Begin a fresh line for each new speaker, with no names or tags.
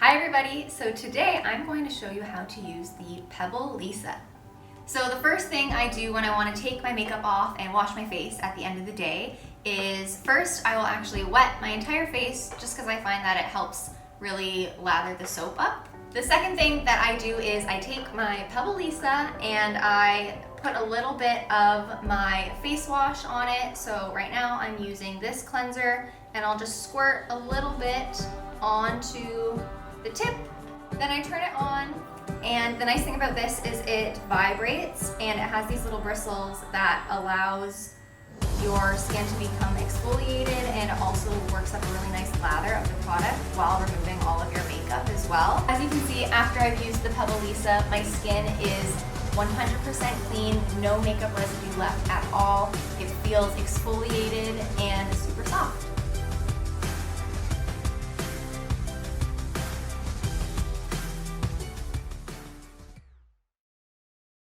Hi everybody, so today I'm going to show you how to use the Pebble Lisa. So the first thing I do when I want to take my makeup off and wash my face at the end of the day is first I will actually wet my entire face just because I find that it helps really lather the soap up. The second thing that I do is I take my Pebble Lisa and I put a little bit of my face wash on it. So right now I'm using this cleanser and I'll just squirt a little bit onto the tip, then I turn it on, and the nice thing about this is it vibrates and it has these little bristles that allows your skin to become exfoliated, and it also works up a really nice lather of the product while removing all of your makeup as well. As you can see, after I've used the Pebble Lisa, my skin is 100% clean, no makeup residue left at all. It feels exfoliated